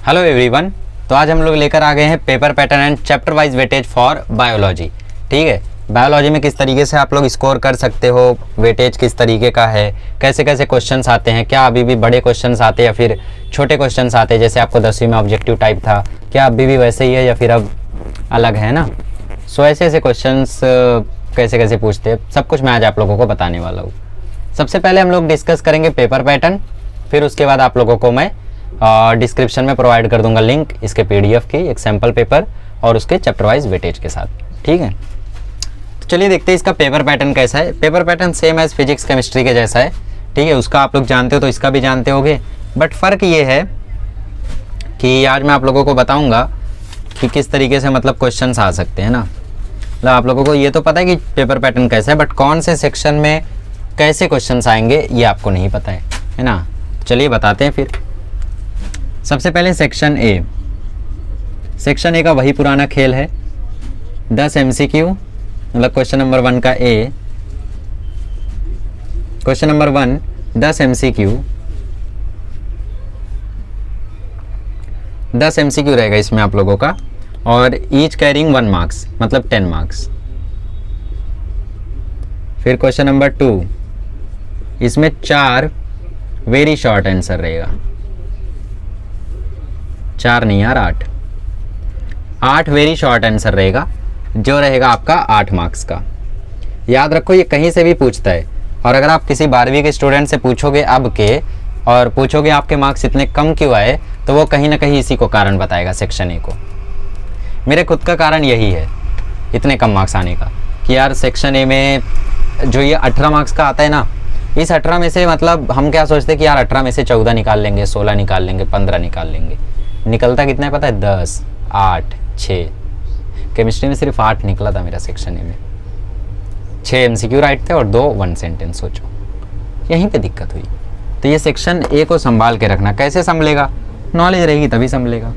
Hello everyone. तो आज हम लोग लेकर आ गए हैं paper pattern and chapter wise weightage for biology. ठीक है, बायोलॉजी में किस तरीके से आप लोग स्कोर कर सकते हो, वेटेज किस तरीके का है, कैसे कैसे क्वेश्चंस आते हैं, क्या अभी भी बड़े क्वेश्चंस आते हैं या फिर छोटे क्वेश्चंस आते हैं, जैसे आपको 10वीं में ऑब्जेक्टिव टाइप था, क्या अभी भी वैसे ही है या फिर अब अलग है ना। सो ऐसे ऐसे क्वेश्चंस कैसे कैसे पूछते हैं, सब कुछ मैं आज आप लोगों को बताने वाला हूँ। सबसे पहले हम लोग डिस्कस करेंगे पेपर पैटर्न, फिर उसके बाद आप लोगों को मैं डिस्क्रिप्शन में प्रोवाइड कर दूंगा लिंक इसके पीडीएफ की, एक सैम्पल पेपर और उसके चैप्टर वाइज वेटेज के साथ। ठीक है, तो चलिए देखते हैं इसका पेपर पैटर्न कैसा है। Paper pattern same as physics chemistry के जैसा है। ठीक है, उसका आप लोग जानते हो तो इसका भी जानते होगे, बट फ़र्क ये है कि आज मैं आप लोगों को बताऊंगा कि किस तरीके से मतलब क्वेश्चंस आ सकते हैं ना। मतलब आप लोगों को ये तो पता है कि पेपर पैटर्न कैसा है, बट कौन से सेक्शन में कैसे क्वेश्चंस आएंगे ये आपको नहीं पता है ना। चलिए बताते हैं फिर। सबसे पहले सेक्शन ए। सेक्शन ए का वही पुराना खेल है, 10 MCQ, मतलब क्वेश्चन नंबर 1 का ए, क्वेश्चन नंबर 1 10 MCQ, 10 MCQ रहेगा इसमें आप लोगों का, और ईच कैरिंग 1 मार्क्स, मतलब 10 मार्क्स। फिर क्वेश्चन नंबर 2, इसमें 4 वेरी शॉर्ट आंसर रहेगा, 4 नहीं यार 8 वेरी शॉर्ट आंसर रहेगा, जो रहेगा आपका 8 मार्क्स का। याद रखो ये कहीं से भी पूछता है, और अगर आप किसी 12वीं के स्टूडेंट से पूछोगे अब के और पूछोगे आपके मार्क्स इतने कम क्यों आए, तो वो कहीं ना कहीं इसी को कारण बताएगा, सेक्शन ए को। मेरे खुद का कारण यही है इतने कम मार्क्स आने का, कि यार सेक्शन ए में जो ये 18 मार्क्स का आता है ना, इस 18 में से मतलब हम क्या सोचते हैं कि यार 18 में से 14 निकाल लेंगे, 16 निकाल लेंगे, 15 निकाल लेंगे। निकलता कितना है पता है? 10, 8, 6। केमिस्ट्री में सिर्फ 8 निकला था मेरा सेक्शन ए में। 6 MCQ राइट थे और 2 1 सेंटेंस। सोचो यहीं पे दिक्कत हुई। तो ये सेक्शन ए को संभाल के रखना। कैसे संभलेगा? नॉलेज रहेगी तभी संभलेगा।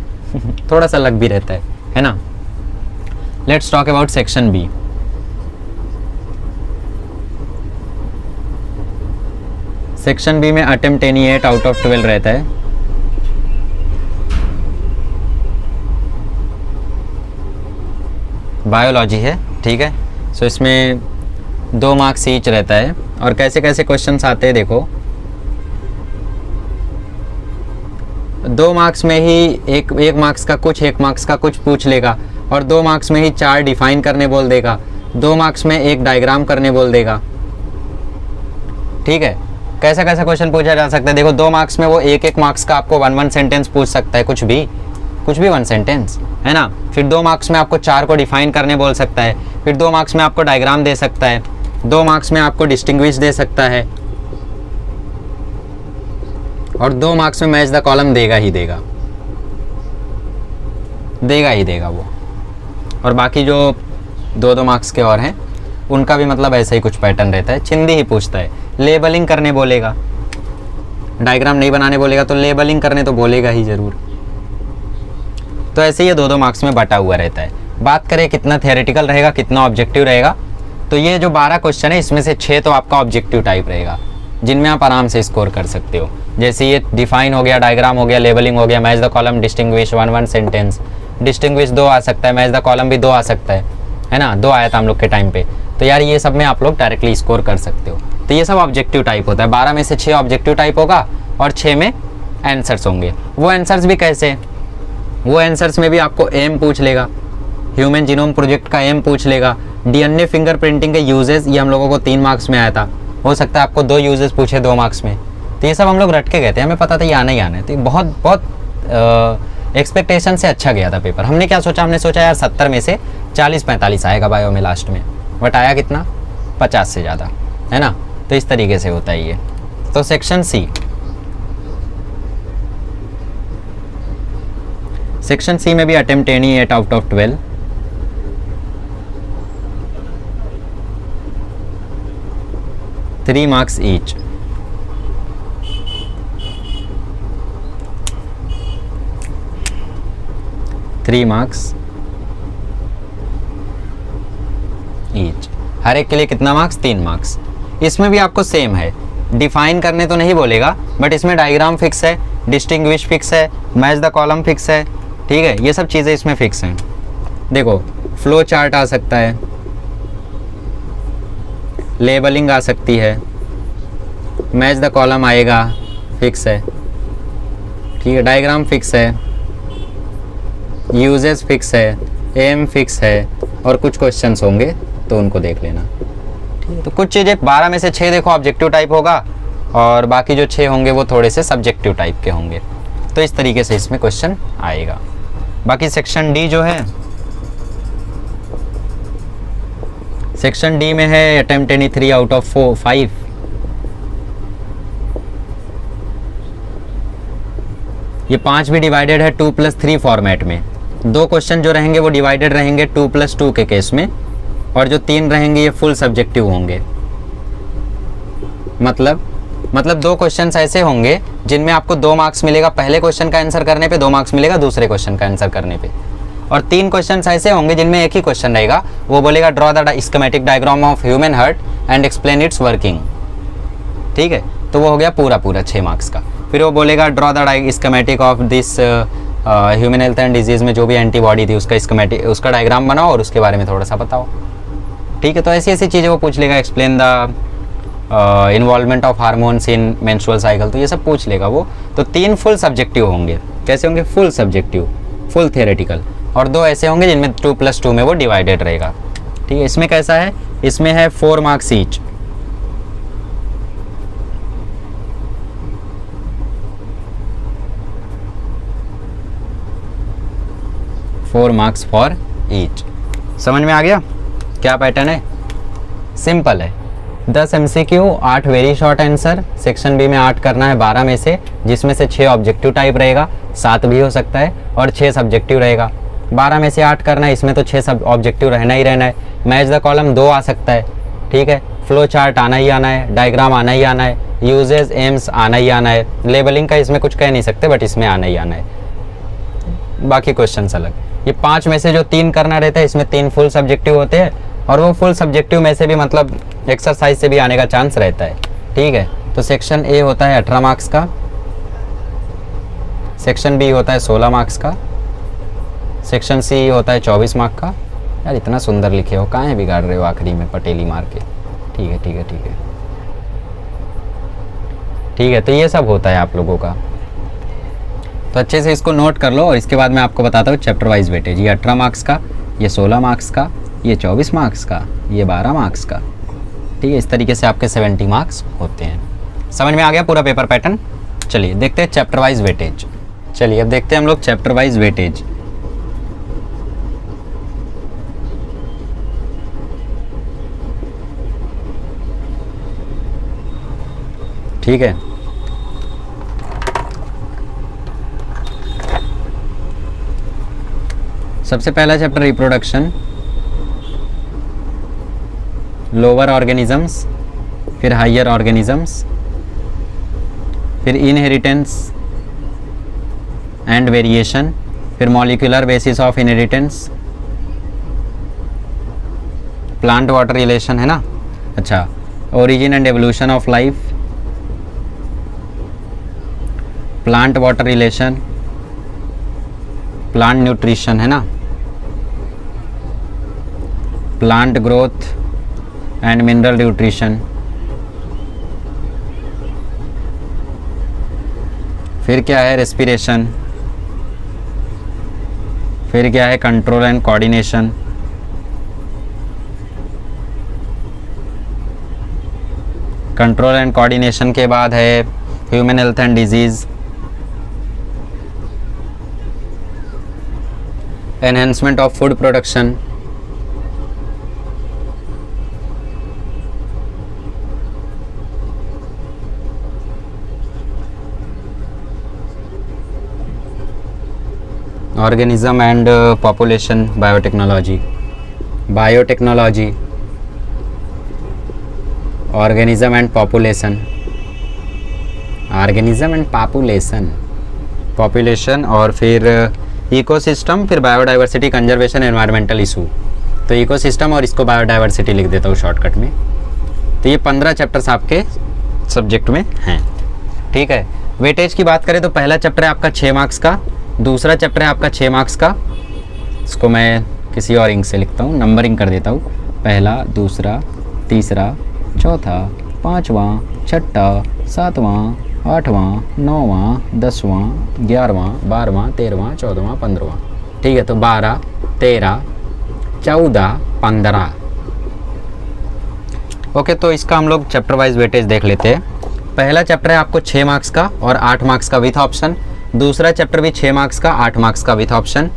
थोड़ा सा लग भी रहता है ना। Let's talk about section B. Section B में अटेम्प्ट एनी 8 आउट ऑफ 12 रहता है। बायोलॉजी है, ठीक है। सो इसमें 2 मार्क्स ईच रहता है, और कैसे कैसे क्वेश्चंस आते हैं देखो। 2 मार्क्स में ही एक मार्क्स का कुछ, 1 मार्क्स का कुछ पूछ लेगा, और 2 मार्क्स में ही 4 डिफाइन करने बोल देगा, 2 मार्क्स में 1 डायग्राम करने बोल देगा। ठीक है, कैसा कैसा क्वेश्चन पूछा जा सकता है देखो। 2 मार्क्स में वो 1 मार्क्स का आपको 1 सेंटेंस पूछ सकता है, कुछ भी 1 सेंटेंस, है ना। फिर 2 मार्क्स में आपको 4 को डिफाइन करने बोल सकता है, फिर 2 मार्क्स में आपको डायग्राम दे सकता है, 2 मार्क्स में आपको डिस्टिंग्विश दे सकता है, और 2 मार्क्स में मैच द कॉलम देगा ही देगा वो। और बाकी जो 2 मार्क्स के और हैं उनका भी मतलब ऐसा ही कुछ पैटर्न रहता है। चिंदी ही पूछता है, लेबलिंग करने बोलेगा, डायग्राम नहीं बनाने बोलेगा तो लेबलिंग करने तो बोलेगा ही ज़रूर। तो ऐसे ही 2 मार्क्स में बटा हुआ रहता है। बात करें कितना थियोरेटिकल रहेगा, कितना ऑब्जेक्टिव रहेगा, तो ये जो 12 क्वेश्चन है इसमें से 6 तो आपका ऑब्जेक्टिव टाइप रहेगा, जिनमें आप आराम से स्कोर कर सकते हो। जैसे ये डिफाइन हो गया, डायग्राम हो गया, लेबलिंग हो गया, match the column, distinguish 1 sentence. Distinguish 2 आ सकता है, मैच द कॉलम भी 2 आ सकता है ना। 2 आया था हम लोग के टाइम पे। तो यार ये सब में आप लोग डायरेक्टली स्कोर कर सकते हो। तो ये सब ऑब्जेक्टिव टाइप होता है। 12 में से 6 ऑब्जेक्टिव टाइप होगा और 6 में आंसर्स होंगे। वो आंसर्स भी कैसे? वो आंसर्स में भी आपको एम पूछ लेगा, ह्यूमन जीनोम प्रोजेक्ट का एम पूछ लेगा, DNA फिंगरप्रिंटिंग के यूजेस, ये हम लोगों को 3 मार्क्स में आया था। हो सकता है आपको 2 यूजेस पूछे 2 मार्क्स में। तो ये सब हम लोग रट के गए थे, हमें पता था ये आना ही आना है। तो बहुत एक्सपेक्टेशन से अच्छा गया था पेपर। हमने क्या सोचा? हमने सोचा यार 70 में से 40-45 आएगा बायो में लास्ट में, बट आया कितना? 50 से ज़्यादा, है ना। तो इस तरीके से होता है ये। तो सेक्शन सी। सेक्शन सी में भी attempt any 8 out of 12, 3 marks each. हर एक के लिए कितना मार्क्स? 3 मार्क्स। इसमें भी आपको सेम है, डिफाइन करने तो नहीं बोलेगा, बट इसमें डायग्राम फिक्स है, डिस्टिंग्विश फिक्स है, मैच द कॉलम फिक्स है, ठीक है, ये सब चीज़ें इसमें फिक्स हैं। देखो फ्लो चार्ट आ सकता है, लेबलिंग आ सकती है, मैच द कॉलम आएगा, फिक्स है, ठीक है, डायग्राम फिक्स है, यूजेस फिक्स है, एम फिक्स है, और कुछ क्वेश्चंस होंगे तो उनको देख लेना, ठीक है। तो कुछ चीज़ें 12 में से 6 देखो ऑब्जेक्टिव टाइप होगा, और बाकी जो 6 होंगे वो थोड़े से सब्जेक्टिव टाइप के होंगे। तो इस तरीके से इसमें क्वेश्चन आएगा। बाकी सेक्शन डी जो है, सेक्शन डी में है अटेम्प्ट एनी 3 आउट ऑफ 5। ये 5 भी डिवाइडेड है 2+3 फॉर्मेट में। 2 क्वेश्चन जो रहेंगे वो डिवाइडेड रहेंगे 2+2 के केस में, और जो 3 रहेंगे ये फुल सब्जेक्टिव होंगे। मतलब 2 क्वेश्चंस ऐसे होंगे जिनमें आपको 2 मार्क्स मिलेगा पहले क्वेश्चन का आंसर करने पे, 2 मार्क्स मिलेगा दूसरे क्वेश्चन का आंसर करने पे, और 3 क्वेश्चंस ऐसे होंगे जिनमें एक ही क्वेश्चन रहेगा, वो बोलेगा draw the schematic diagram of human heart and explain it's working, ठीक है, तो वो हो गया पूरा 6 मार्क्स का। फिर वो बोलेगा draw the schematic of this human health and disease में जो भी एंटीबॉडी थी उसका स्कीमेटिक, उसका डायग्राम बनाओ और उसके बारे में थोड़ा सा बताओ, ठीक है। तो ऐसी ऐसी चीज़ें वो पूछ लेगा, explain the involvement of hormones in menstrual cycle, तो ये सब पूछ लेगा वो। तो 3 फुल सब्जेक्टिव होंगे, कैसे होंगे, फुल सब्जेक्टिव, फुल थियोरेटिकल, और 2 ऐसे होंगे जिनमें 2+2 में वो डिवाइडेड रहेगा, ठीक है। इसमें कैसा है, इसमें है 4 marks each, 4 marks for each. समझ में आ गया क्या पैटर्न है? सिंपल है। 10 MCQ, 8 very short answer. Section B में 8 करना है 12 में से, जिसमें से 6 ऑब्जेक्टिव टाइप रहेगा, 7 भी हो सकता है, और 6 सब्जेक्टिव रहेगा। 12 में से 8 करना है, इसमें तो 6 सब ऑब्जेक्टिव रहना ही रहना है। मैच द कॉलम 2 आ सकता है, ठीक है। फ्लो चार्ट आना ही आना है, डायग्राम आना ही आना है, यूजेस एम्स आना ही आना है। लेबलिंग का इसमें कुछ कह नहीं सकते, बट इसमें आना ही आना है, बाकी क्वेश्चन अलग। ये 5 में से जो 3 करना रहता है, इसमें 3 फुल सब्जेक्टिव होते हैं, और वो फुल सब्जेक्टिव में से भी मतलब एक्सरसाइज से भी आने का चांस रहता है, ठीक है। तो सेक्शन ए होता है 18 मार्क्स का, सेक्शन बी होता है 16 मार्क्स का, सेक्शन सी होता है 24 मार्क का। यार इतना सुंदर लिखे हो, कहाँ है बिगाड़ रहे हो आखिरी में पटेली मार के, ठीक है ठीक है ठीक है ठीक है। तो ये सब होता है आप लोगों का, तो अच्छे से इसको नोट कर लो, और इसके बाद मैं आपको बताता हूँ चैप्टर वाइज वेटेज। ये 18 मार्क्स का, ये 16 मार्क्स का, ये 24 मार्क्स का, ये 12 मार्क्स का, ठीक है। इस तरीके से आपके 70 मार्क्स होते हैं। समझ में आ गया पूरा पेपर पैटर्न? चलिए देखते हैं चैप्टर वाइज वेटेज। चलिए अब देखते हैं हम लोग चैप्टर वाइज वेटेज। ठीक है, सबसे पहला चैप्टर रिप्रोडक्शन, लोअर ऑर्गेनिजम्स, फिर हायर ऑर्गेनिजम्स, फिर इनहेरिटेंस एंड वेरिएशन, फिर molecular basis of inheritance, plant water relation, है ना। अच्छा, origin and evolution of life, plant water relation, plant nutrition, है ना, plant growth and mineral nutrition, फिर क्या है रेस्पिरेशन, फिर क्या है control and coordination, control and coordination के बाद है human health and disease, enhancement of food production, organism and population biotechnology, biotechnology, organism and population, organism and population, population, और फिर इकोसिस्टम, फिर बायोडाइवर्सिटी, कंजर्वेशन, एनवायरमेंटल इशू। तो ecosystem और इसको biodiversity लिख देता हूँ शॉर्टकट में। तो ये 15 चैप्टर्स आपके सब्जेक्ट में हैं, ठीक है। वेटेज की बात करें तो पहला चैप्टर है आपका 6 मार्क्स का, दूसरा चैप्टर है आपका 6 मार्क्स का। इसको मैं किसी और इंक से लिखता हूँ, नंबरिंग कर देता हूँ, पहला, दूसरा, तीसरा, चौथा, पाँचवां, छठा, सातवां, आठवां, नौवां, 10वां, 11वां, 12वां, 13वां, 14वां, 15वां। ठीक है, तो 12, 13, 14, 15। ओके, तो इसका हम लोग चैप्टर वाइज वेटेज देख लेते हैं। पहला चैप्टर है आपको 6 मार्क्स का और 8 मार्क्स का विथ ऑप्शन। दूसरा चैप्टर भी 6 मार्क्स का, 8 मार्क्स का विथ ऑप्शन।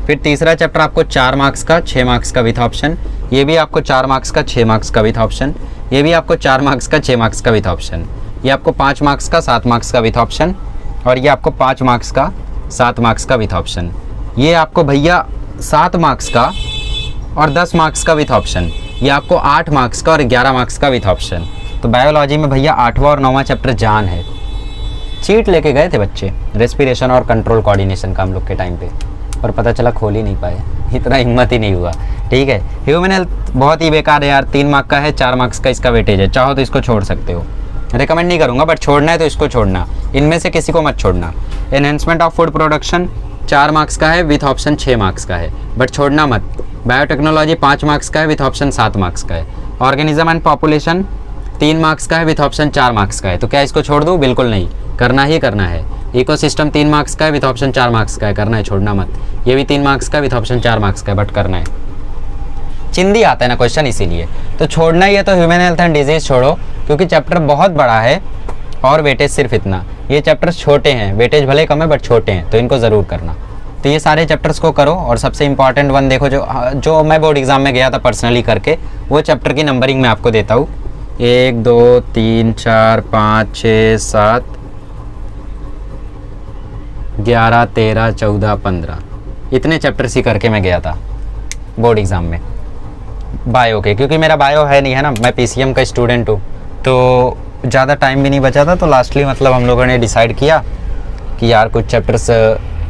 फिर तीसरा चैप्टर आपको 4 मार्क्स का, 6 मार्क्स का विथ ऑप्शन। ये भी आपको 4 मार्क्स का, 6 मार्क्स का विथ ऑप्शन। ये भी आपको 4 मार्क्स का, 6 मार्क्स का विथ ऑप्शन। ये आपको 5 मार्क्स का, 7 मार्क्स का विथ ऑप्शन। और ये आपको 5 मार्क्स का, 7 मार्क्स का विथ ऑप्शन। ये आपको भैया 7 मार्क्स का और 10 मार्क्स का विथ ऑप्शन। ये आपको 8 मार्क्स का और 11 मार्क्स का विथ ऑप्शन। तो बायोलॉजी में भैया 8वां और 9वां चैप्टर जान है। चीट लेके गए थे बच्चे रेस्पिरेशन और कंट्रोल कोऑर्डिनेशन का हम लोग के टाइम पे, और पता चला खोल ही नहीं पाए, इतना हिम्मत ही नहीं हुआ। ठीक है, ह्यूमन हेल्थ बहुत ही बेकार है यार, 3 मार्क्स का है, 4 मार्क्स का इसका वेटेज है। चाहो तो इसको छोड़ सकते हो, रिकमेंड नहीं करूँगा, बट छोड़ना है तो इसको छोड़ना, इनमें से किसी को मत छोड़ना। Enhancement of food production 4 marks का है, विथ ऑप्शन 6 मार्क्स का है, बट छोड़ना मत। बायोटेक्नोलॉजी 5 मार्क्स का है, विथ ऑप्शन 7 मार्क्स का है। ऑर्गेनिज्म एंड पॉपुलेशन 3 मार्क्स का है, विथ ऑप्शन 4 मार्क्स का है। तो क्या इसको छोड़ दूँ? बिल्कुल नहीं, करना ही करना है। इकोसिस्टम 3 मार्क्स का है, विथ ऑप्शन 4 मार्क्स का है, करना है, छोड़ना मत। ये भी 3 मार्क्स का, विथ ऑप्शन 4 मार्क्स का है, बट करना है। चिंदी आता है ना क्वेश्चन, इसीलिए तो छोड़ना ही है। तो ह्यूमन हेल्थ एंड डिजीज छोड़ो, क्योंकि चैप्टर बहुत बड़ा है और वेटेज सिर्फ इतना। ये चैप्टर्स छोटे हैं, वेटेज भले कम है बट छोटे हैं, तो इनको ज़रूर करना। तो ये सारे चैप्टर्स को करो, और सबसे इंपॉर्टेंट वन देखो, जो मैं बोर्ड एग्जाम में गया था पर्सनली करके, वो चैप्टर की नंबरिंग मैं आपको देता हूँ। 1 2 3 4 5 6 7 11 13 14 15 इतने चैप्टर्स ही करके मैं गया था बोर्ड एग्ज़ाम में बायो के, क्योंकि मेरा बायो है नहीं है ना, मैं पीसीएम का स्टूडेंट हूँ, तो ज़्यादा टाइम भी नहीं बचा था। तो लास्टली मतलब हम लोगों ने डिसाइड किया कि यार कुछ चैप्टर्स,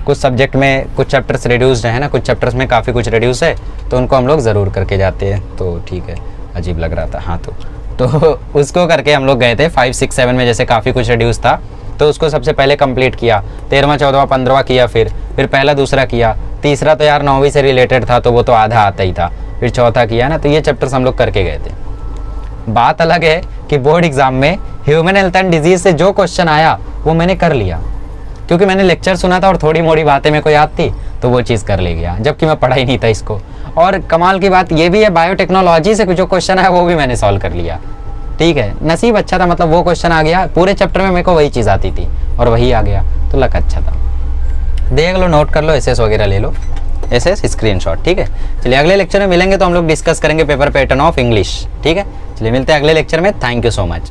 कुछ सब्जेक्ट में कुछ चैप्टर्स रिड्यूस्ड है ना, कुछ चैप्टर्स में काफ़ी कुछ रिड्यूस है, तो उनको हम लोग ज़रूर करके जाते हैं। तो ठीक है, अजीब लग रहा था, हाँ, तो उसको करके हम लोग गए थे। 5 6 7 में जैसे काफ़ी कुछ रिड्यूस था, तो उसको सबसे पहले कंप्लीट किया। 13वां 14वां 15वां किया, फिर पहला दूसरा किया, तीसरा तो यार 9वीं से रिलेटेड था, तो वो तो आधा आता ही था, फिर चौथा किया ना। तो ये चैप्टर्स हम लोग करके गए थे। बात अलग है कि बोर्ड एग्जाम में ह्यूमन हेल्थ एंड डिजीज से जो क्वेश्चन आया वो मैंने कर लिया, क्योंकि मैंने लेक्चर सुना था और थोड़ी मोड़ी बातें मेरे को याद थी, तो वो चीज़ कर ले गया, जबकि मैं पढ़ा ही नहीं था इसको। और कमाल की बात ये भी है, बायोटेक्नोलॉजी से जो क्वेश्चन आया वो भी मैंने सॉल्व कर लिया। ठीक है, नसीब अच्छा था, मतलब वो क्वेश्चन आ गया। पूरे चैप्टर में मेरे को वही चीज़ आती थी और वही आ गया, तो लक अच्छा था। देख लो, नोट कर लो, एसएस वगैरह ले लो, एसएस स्क्रीनशॉट। ठीक है, चलिए अगले लेक्चर में मिलेंगे, तो हम लोग डिस्कस करेंगे पेपर पैटर्न ऑफ इंग्लिश। ठीक है, चलिए मिलते हैं अगले लेक्चर में। Thank you so much.